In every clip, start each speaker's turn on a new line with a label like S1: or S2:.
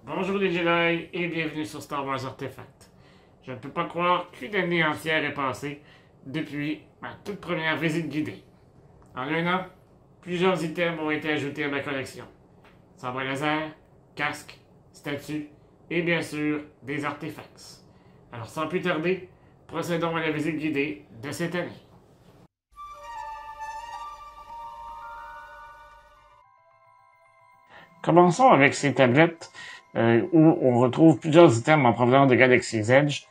S1: Bonjour les Jedi et bienvenue sur Star Wars Artefact. Je ne peux pas croire qu'une année entière est passée depuis ma toute première visite guidée. En un an, plusieurs items ont été ajoutés à ma collection. Sabre laser, casque, statues et bien sûr des artefacts. Alors sans plus tarder, procédons à la visite guidée de cette année. Commençons avec ces tablettes où on retrouve plusieurs items en provenance de Galaxy's Edge.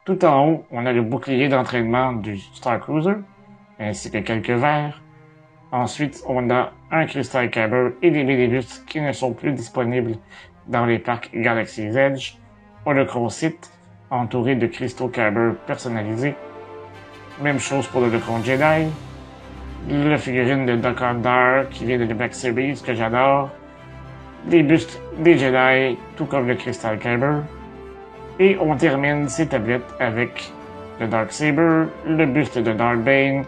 S1: Tout en haut, on a le bouclier d'entraînement du Star Cruiser, ainsi que quelques verres. Ensuite, on a un Crystal Kyber et des minibus qui ne sont plus disponibles dans les parcs Galaxy's Edge. Holocron Sith, entouré de cristaux Kyber personnalisés. Même chose pour le Holocron Jedi. La figurine de Dark Ondar qui vient de The Black Series que j'adore. Des bustes des Jedi, tout comme le Crystal Kyber. Et on termine ces tablettes avec le Darksaber, le buste de Darth Bane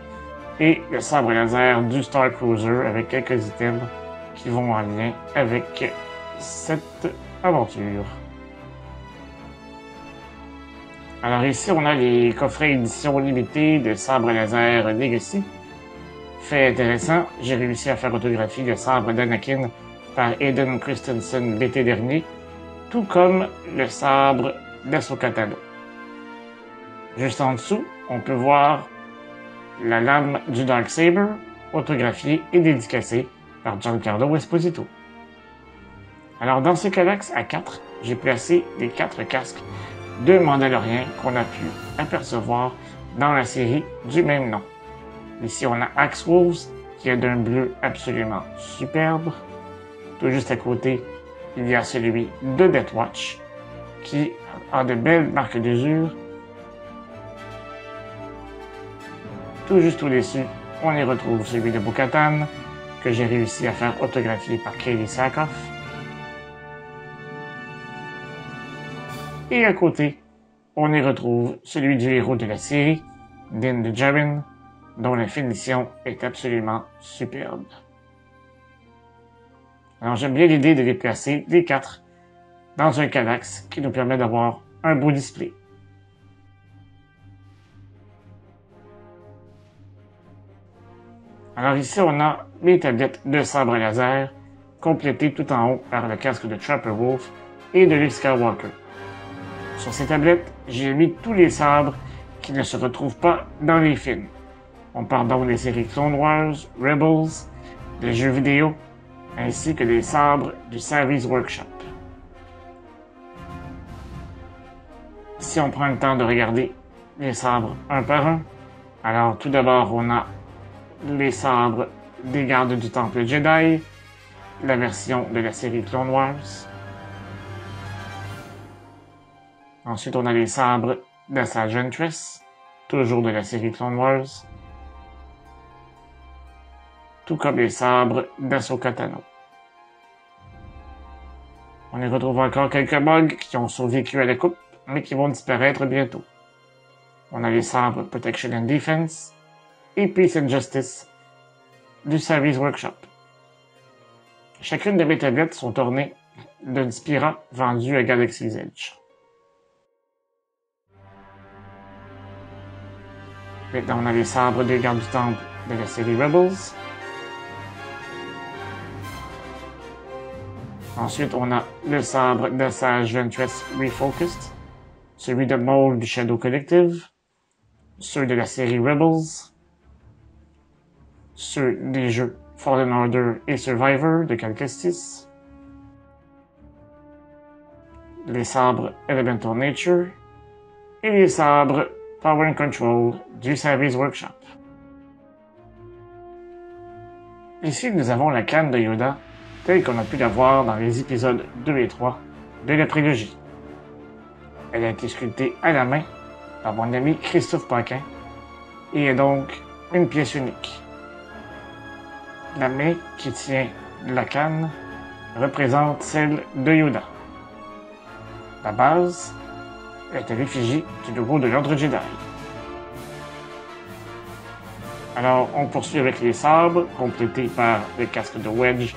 S1: et le sabre laser du Star Cruiser avec quelques items qui vont en lien avec cette aventure. Alors ici, on a les coffrets édition limitée de sabre laser Legacy. Fait intéressant, j'ai réussi à faire autographier le sabre d'Anakin par Hayden Christensen l'été dernier, tout comme le sabre d'Ahsoka Tano. Juste en dessous, on peut voir la lame du Darksaber, autographiée et dédicacée par Giancarlo Esposito. Alors dans ce codex à 4, j'ai placé les 4 casques de Mandaloriens qu'on a pu apercevoir dans la série du même nom. Ici on a Axe Wolves qui est d'un bleu absolument superbe. Tout juste à côté, il y a celui de Death Watch qui a de belles marques d'usure. Tout juste au-dessus, on y retrouve celui de Bo-Katan, que j'ai réussi à faire autographier par Kaylee Sackhoff. Et à côté, on y retrouve celui du héros de la série, Din Djarin, dont la finition est absolument superbe. Alors j'aime bien l'idée de les placer, les 4, dans un Kallax qui nous permet d'avoir un beau display. Alors ici, on a les tablettes de sabre laser, complétées tout en haut par le casque de Trapper Wolf et de Luke Skywalker. Sur ces tablettes, j'ai mis tous les sabres qui ne se retrouvent pas dans les films. On parle donc des séries Clone Wars, Rebels, des jeux vidéo, ainsi que des sabres du Savi's Workshop. Si on prend le temps de regarder les sabres un par un, alors tout d'abord on a les sabres des gardes du Temple Jedi, la version de la série Clone Wars. Ensuite on a les sabres d'Asajj Ventress, toujours de la série Clone Wars. Tout comme les sabres d'Ahsoka Tano. On y retrouve encore quelques bugs qui ont survécu à la coupe, mais qui vont disparaître bientôt. On a les sabres Protection and Defense et Peace and Justice du Savi's Workshop. Chacune de mes tablettes sont ornées d'une Spira vendue à Galaxy's Edge. Maintenant, on a les sabres des gardes du temple de la série Rebels. Ensuite, on a le sabre d'Asajj Ventress Refocused, celui de Maul du Shadow Collective, ceux de la série Rebels, ceux des jeux Fallen Order et Survivor de Cal Kestis, les sabres Elemental Nature et les sabres Power and Control du Savi's Workshop. Ici, nous avons la canne de Yoda telle qu'on a pu la voir dans les épisodes 2 et 3 de la prélogie. Elle a été sculptée à la main par mon ami Christophe Paquin et est donc une pièce unique. La main qui tient la canne représente celle de Yoda. La base est à l'effigie du logo de l'Ordre Jedi. Alors, on poursuit avec les sabres, complétés par le casque de Wedge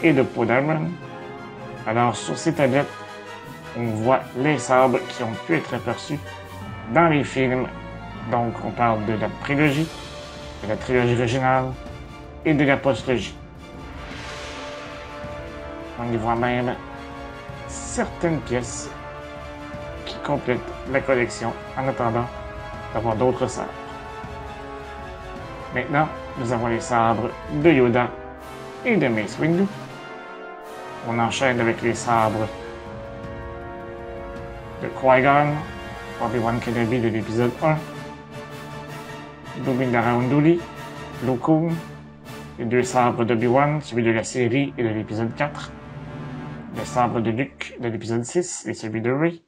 S1: et de Poe Dameron. Alors, sur ces tablettes, on voit les sabres qui ont pu être aperçus dans les films. Donc, on parle de la prélogie, de la trilogie originale et de la postlogie. On y voit même certaines pièces qui complètent la collection en attendant d'avoir d'autres sabres. Maintenant, nous avons les sabres de Yoda et de Mace Windu. On enchaîne avec les sabres de Qui-Gon, Obi-Wan Kenobi de l'épisode 1, Dominaria Unduli, Plo Koon, les deux sabres d'Obi-Wan, celui de la série et de l'épisode 4, le sabre de Luke de l'épisode 6 et celui de Rey,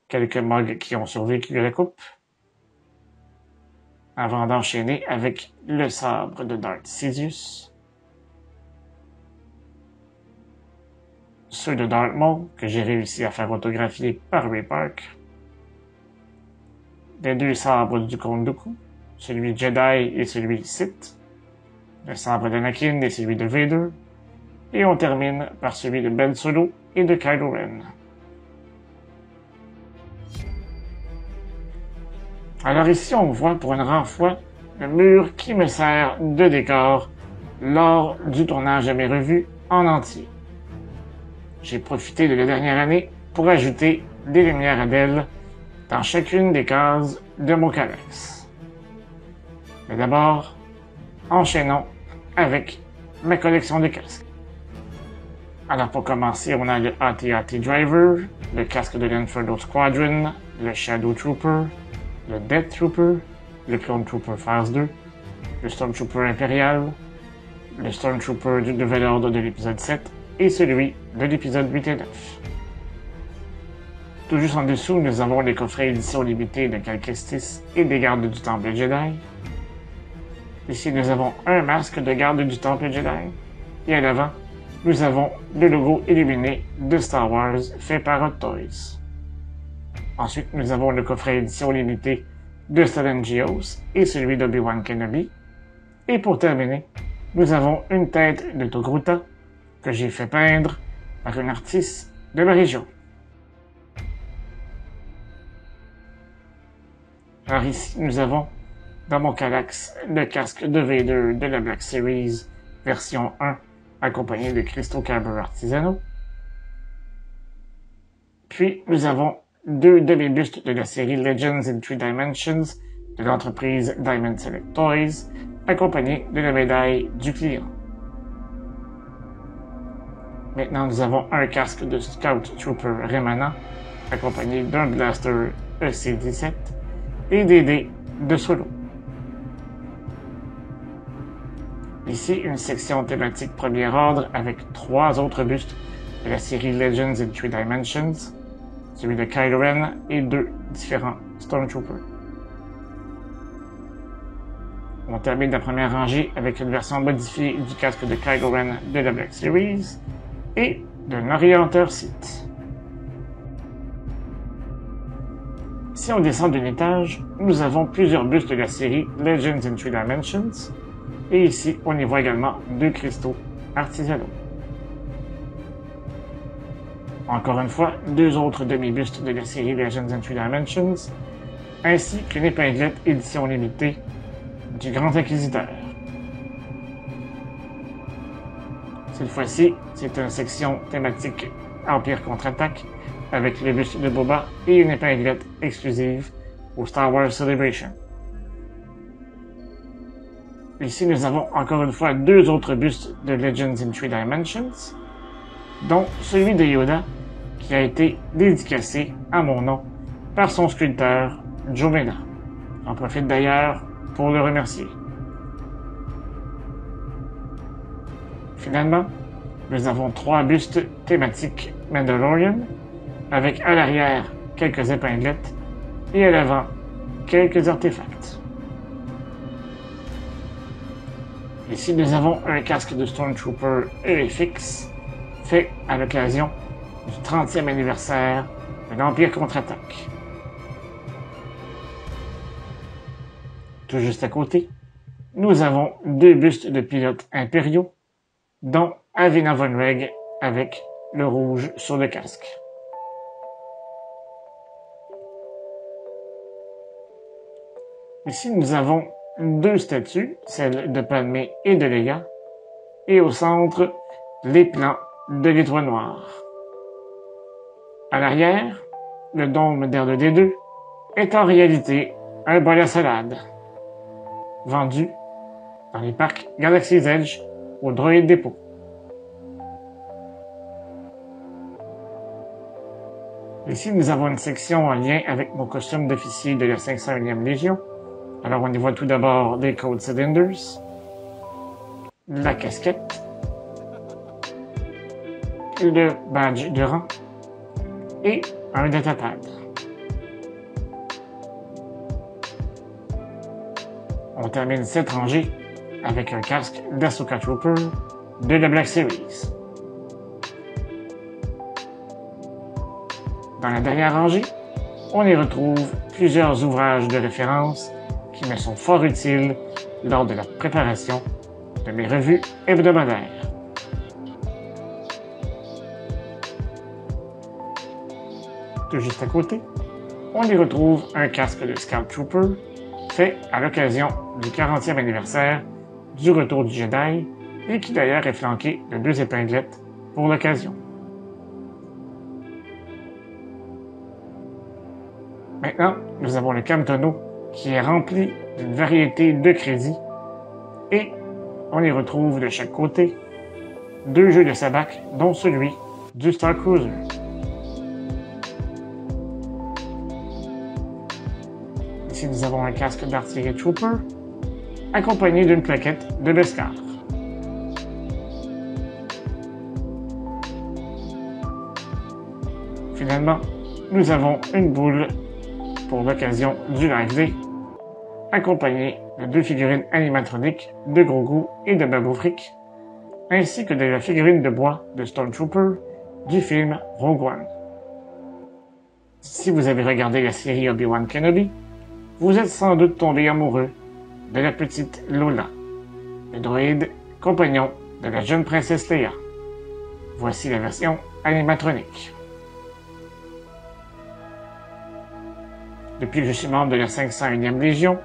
S1: quelques Mogg qui ont survécu à la coupe, avant d'enchaîner avec le sabre de Darth Sidious, ceux de Darth Maul que j'ai réussi à faire autographier par Ray Park, les deux sabres du Count Dooku, celui Jedi et celui Sith, le sabre d'Anakin et celui de Vader, et on termine par celui de Ben Solo et de Kylo Ren. Alors ici, on voit pour une rare fois le mur qui me sert de décor lors du tournage de mes revues en entier. J'ai profité de la dernière année pour ajouter des lumières Adèle dans chacune des cases de mon Kallax. Mais d'abord, enchaînons avec ma collection de casques. Alors pour commencer, on a le AT-AT Driver, le casque de l'Inferno Squadron, le Shadow Trooper, le Death Trooper, le Clone Trooper Phase 2, le Stormtrooper Impérial, le Stormtrooper du Nouvel Ordre de l'épisode 7 et celui de l'épisode 8 et 9. Tout juste en dessous, nous avons les coffrets édition limitée de Cal Kestis et des gardes du Temple Jedi. Ici, nous avons un masque de garde du Temple Jedi. Et à l'avant, nous avons le logo illuminé de Star Wars fait par Hot Toys. Ensuite, nous avons le coffret édition limitée de Stellan Gios et celui d'Obi-Wan Kenobi. Et pour terminer, nous avons une tête de Togruta que j'ai fait peindre par une artiste de la région. Alors ici, nous avons dans mon Kallax le casque de Vader de la Black Series version 1 accompagné de cristaux Kyber artisanaux. Puis nous avons deux demi-bustes de la série Legends in 3 Dimensions de l'entreprise Diamond Select Toys accompagnés de la médaille du client. Maintenant, nous avons un casque de Scout Trooper rémanent accompagné d'un blaster EC-17 et des dés de Solo. Ici, une section thématique premier ordre avec trois autres bustes de la série Legends in 3 Dimensions, celui de Kylo Ren et deux différents Stormtroopers. On termine la première rangée avec une version modifiée du casque de Kylo Ren de la Black Series et d'un orienteur Sith. Si on descend d'un étage, nous avons plusieurs bustes de la série Legends in 3 Dimensions, et ici, on y voit également deux cristaux artisanaux. Encore une fois, deux autres demi-bustes de la série Legends in 3 Dimensions, ainsi qu'une épinglette édition limitée du Grand Inquisiteur. Cette fois-ci, c'est une section thématique Empire contre-attaque avec le buste de Boba et une épinglette exclusive au Star Wars Celebration. Ici, nous avons encore une fois deux autres bustes de Legends in 3 Dimensions, dont celui de Yoda, qui a été dédicacé à mon nom par son sculpteur Joe Mena. J'en profite d'ailleurs pour le remercier. Finalement, nous avons trois bustes thématiques Mandalorian, avec à l'arrière quelques épinglettes et à l'avant quelques artefacts. Ici, nous avons un casque de Stormtrooper EFX fait à l'occasion du 30e anniversaire de l'Empire contre-attaque. Tout juste à côté, nous avons deux bustes de pilotes impériaux, dont Avina Von Reg avec le rouge sur le casque. Ici, nous avons deux statues, celle de Padmé et de Leia, et au centre, les plans de l'étoile noire. À l'arrière, le dôme d'R2D2 est en réalité un bol à salade, vendu dans les parcs Galaxy's Edge au Droid Depot. Ici, nous avons une section en lien avec mon costume d'officier de la 501e Légion. Alors, on y voit tout d'abord les Code Cylinders, la casquette, le badge de rang et un datapad. On termine cette rangée avec un casque d'Ahsoka Trooper de la Black Series. Dans la dernière rangée, on y retrouve plusieurs ouvrages de référence qui me sont fort utiles lors de la préparation de mes revues hebdomadaires. Tout juste à côté, on y retrouve un casque de Scout Trooper fait à l'occasion du 40e anniversaire du retour du Jedi et qui d'ailleurs est flanqué de 2 épinglettes pour l'occasion. Maintenant, nous avons le Cantono qui est rempli d'une variété de crédits et on y retrouve de chaque côté 2 jeux de sabak, dont celui du Star Cruiser. Ici, nous avons un casque d'artillerie Trooper accompagné d'une plaquette de Beskar. Finalement, nous avons une boule pour l'occasion du Live Day, accompagnée de 2 figurines animatroniques de Grogu et de Babu Frick, ainsi que de la figurine de bois de Stormtrooper du film Rogue One. Si vous avez regardé la série Obi-Wan Kenobi, vous êtes sans doute tombé amoureux de la petite Lola, le droïde compagnon de la jeune princesse Leia. Voici la version animatronique. Depuis que je suis membre de la 501e Légion,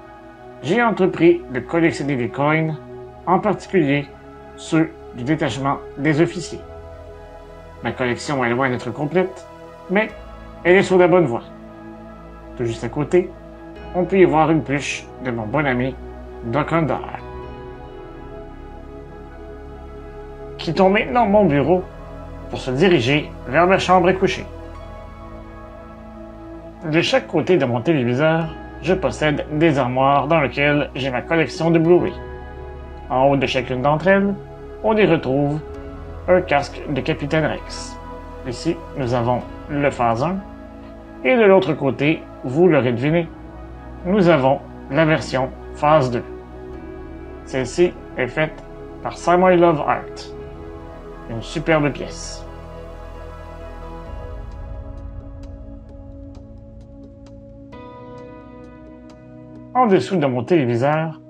S1: j'ai entrepris de collectionner des coins, en particulier ceux du détachement des officiers. Ma collection est loin d'être complète, mais elle est sur la bonne voie. Tout juste à côté, on peut y voir une pluche de mon bon ami Doc Ondar. Quittons maintenant mon bureau pour se diriger vers ma chambre à coucher. De chaque côté de mon téléviseur, je possède des armoires dans lesquelles j'ai ma collection de Blu-ray. En haut de chacune d'entre elles, on y retrouve un casque de Capitaine Rex. Ici, nous avons le Phase 1. Et de l'autre côté, vous l'aurez deviné, nous avons la version Phase 2. Celle-ci est faite par Samurai Love Art. Une superbe pièce. En dessous de mon téléviseur,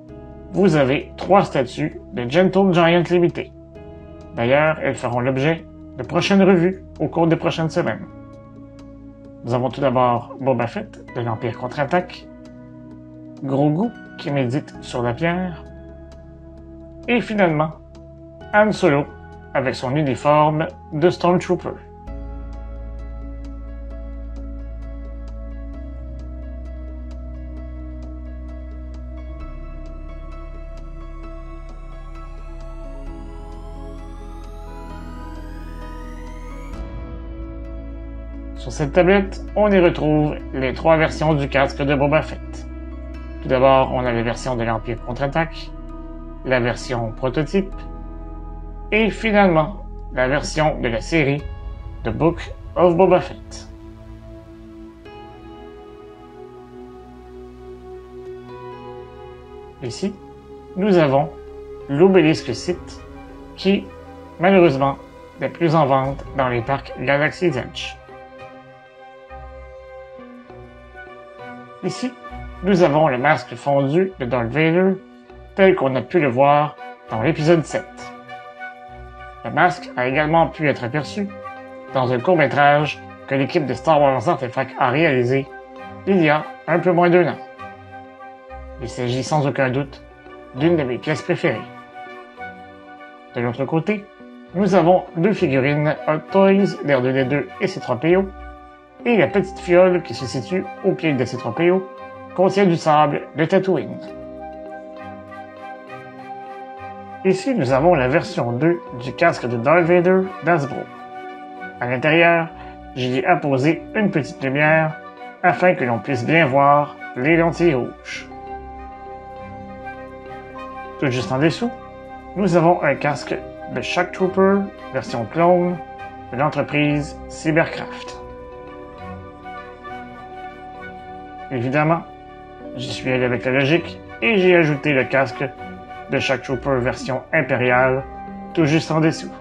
S1: vous avez 3 statues de Gentle Giant Limité. D'ailleurs, elles feront l'objet de prochaines revues au cours des prochaines semaines. Nous avons tout d'abord Boba Fett de l'Empire contre-attaque, Grogu qui médite sur la pierre, et finalement, Han Solo avec son uniforme de Stormtrooper. Sur cette tablette, on y retrouve les 3 versions du casque de Boba Fett. Tout d'abord, on a la version de l'Empire contre-attaque, la version prototype, et finalement, la version de la série The Book of Boba Fett. Ici, nous avons l'obélisque Sith qui, malheureusement, n'est plus en vente dans les parcs Galaxy's Edge. Ici, nous avons le masque fondu de Darth Vader, tel qu'on a pu le voir dans l'épisode 7. Le masque a également pu être aperçu dans un court-métrage que l'équipe de Star Wars Artefact a réalisé il y a un peu moins d'1 an. Il s'agit sans aucun doute d'une de mes pièces préférées. De l'autre côté, nous avons deux figurines Hot Toys d'R2D2 et C3PO, et la petite fiole qui se situe au pied de C3PO contient du sable de Tatooine. Ici, nous avons la version 2 du casque de Darth Vader d'Hasbro. À l'intérieur, j'y ai apposé une petite lumière afin que l'on puisse bien voir les lentilles rouges. Tout juste en dessous, nous avons un casque de Shock Trooper version clone de l'entreprise Cybercraft. Évidemment, j'y suis allé avec la logique et j'ai ajouté le casque de Shock Trooper version impériale tout juste en dessous.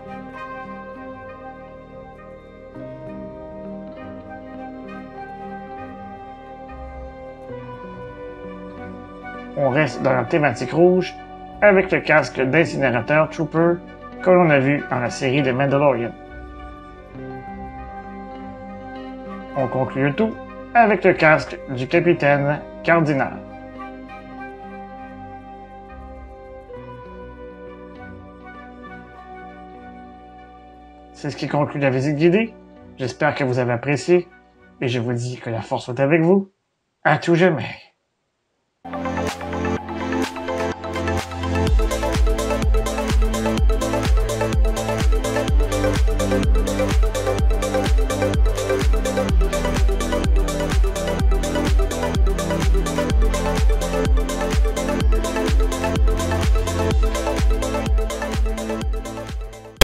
S1: On reste dans la thématique rouge avec le casque d'incinérateur Trooper que l'on a vu dans la série de Mandalorian. On conclut le tout avec le casque du capitaine Cardinal. C'est ce qui conclut la visite guidée. J'espère que vous avez apprécié et je vous dis que la force soit avec vous à tout jamais.